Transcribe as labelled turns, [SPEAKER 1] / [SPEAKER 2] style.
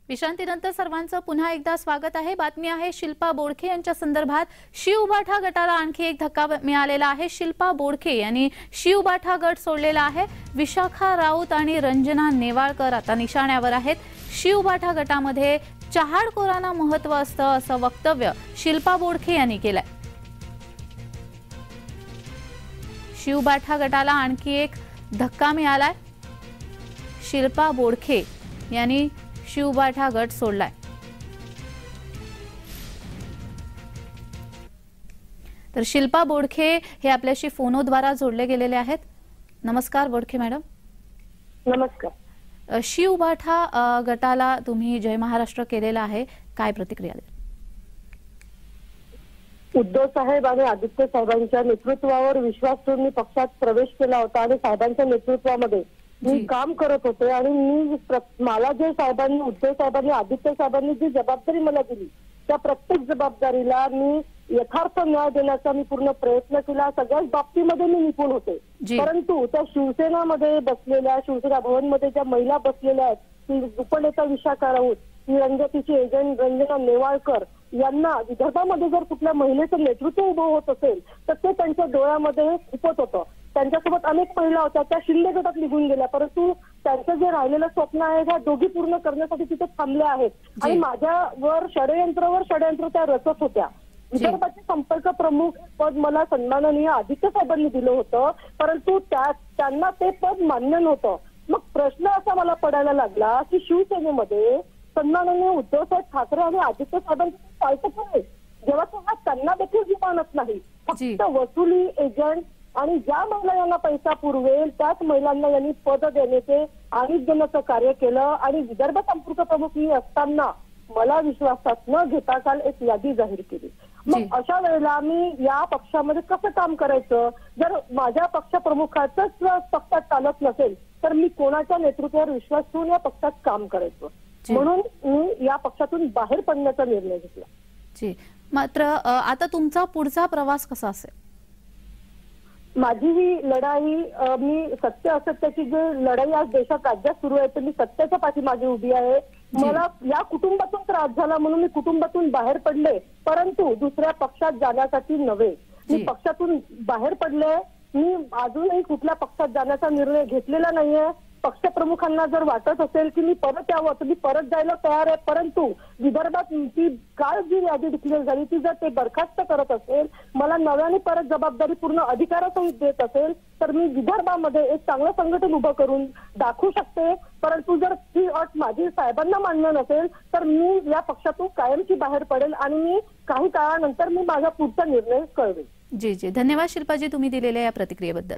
[SPEAKER 1] विश्रांतीनंतर सर्वांचं पुन्हा एकदा स्वागत आहे। बातमी आहे शिल्पा बोडखे यांच्या संदर्भात। शिवबाठा गटाला आणखी एक धक्का मिळालेला आहे। शिल्पा बोडखे यांनी शिवबाठा गट सोडलेला आहे। विशाखा राऊत आणि रंजना नेवाळकर आता निशाण्यावर आहेत। शिवबाठा गटामध्ये चहाडकोरांना महत्त्व असतं असं वक्तव्य शिल्पा बोडखे यांनी केलंय। शिवबाठा गटाला आणखी एक धक्का मिळालाय। शिल्पा बोडखे यांनी शिवबाठा गट सोडलाय। तर शिल्पा बोडखे हे आपल्याशी फोनद्वारा जोडले गेलेले आहेत। नमस्कार बोडखे मॅडम।
[SPEAKER 2] नमस्कार।
[SPEAKER 1] शिवबाठा गटाला तुम्ही जय महाराष्ट्र केलेला आहे, काय प्रतिक्रिया द्याल?
[SPEAKER 2] उद्धव साहेब आणि आदित्य साहेबांच्या नेतृत्वावर विश्वास ठेवून मी पक्षात प्रवेश केला होता आणि साहेबांच्या नेतृत्वामध्ये मी काम करत होते आणि मला जे साहेबांनी, उद्धव साहेबांनी, आदित्य साहेबांनी जी जबाबदारी मला दिली त्या प्रत्येक जबाबदारीला मी यथार्थ न्याय देण्याचा मी पूर्ण प्रयत्न केला। सगळ्याच बाबतीमध्ये मी निपुण होते, परंतु त्या शिवसेनामध्ये बसलेल्या, शिवसेना भवनमध्ये ज्या महिला बसलेल्या आहेत, ती उपनेता विशाखा राऊत, तिची एजंट रंजना नेवाळकर यांना विदर्भामध्ये जर कुठल्या महिलेचं नेतृत्व उभं होत असेल तर ते त्यांच्या डोळ्यामध्ये खुपत होतं। त्यांच्यासोबत अनेक महिला होत्या, त्या शिंदे गटात निघून गेल्या, परंतु त्यांचं जे राहिलेलं स्वप्न आहे ह्या दोघी पूर्ण करण्यासाठी तिथे थांबल्या आहेत आणि माझ्यावर षडयंत्र त्या रचत होत्या। विदर्भाचे संपर्क प्रमुख पद मला सन्माननीय आदित्य साहेबांनी दिलं होतं, परंतु त्यांना ते पद मान्य नव्हतं। मग प्रश्न असा मला पडायला लागला की शिवसेनेमध्ये सन्माननीय उद्धव साहेब ठाकरे आणि आदित्य साहेबांचं पालटं आहे, जेव्हा त्यांना देखील मानत नाही, फक्त वसुली एजंट आणि ज्या महिला यांना पैसा पुरवेल त्याच महिलांना यांनी पद देण्याचे आणि देण्याचं कार्य केलं आणि विदर्भ संपर्क प्रमुख मी असताना मला विश्वासात न घेता काल एक यादी जाहीर केली। मग अशा वेळेला मी या पक्षामध्ये कसं काम करायचं? जर माझ्या पक्षप्रमुखाचंच पक्षात चालत नसेल तर मी कोणाच्या नेतृत्वावर विश्वास ठेवून या पक्षात काम करायचं, म्हणून मी या पक्षातून बाहेर पडण्याचा निर्णय घेतला।
[SPEAKER 1] जी, मात्र आता तुमचा पुढचा प्रवास कसा असेल?
[SPEAKER 2] माझी ही लढाई, मी सत्य असत्याची जी लढाई आज देशात राज्यात सुरू आहे तर मी सत्याच्या पाठीमागे उभी आहे। मला या कुटुंबातून त्रास झाला म्हणून मी कुटुंबातून बाहेर पडले, परंतु दुसऱ्या पक्षात जाण्यासाठी नव्हे। मी पक्षातून बाहेर पडले, मी अजूनही कुठल्या पक्षात जाण्याचा निर्णय घेतलेला नाहीये। पक्षप्रमुखांना जर वाटत असेल की मी परत यावं तर मी परत जायला तयार आहे, परंतु विदर्भात ती काल जी यादी डिक्लेअर झाली ती जर ते बरखास्त करत असेल, मला नव्याने परत जबाबदारी पूर्ण अधिकारासहित देत असेल तर मी विदर्भामध्ये एक चांगलं संघटन उभं करून दाखवू शकते, परंतु जर ती अट माझी साहेबांना मान्य नसेल तर मी या पक्षातून कायमची बाहेर पडेल आणि मी काही काळानंतर मी माझा पुढचा निर्णय कळवेल।
[SPEAKER 1] जी जी, धन्यवाद शिल्पाजी तुम्ही दिलेल्या या प्रतिक्रियेबद्दल।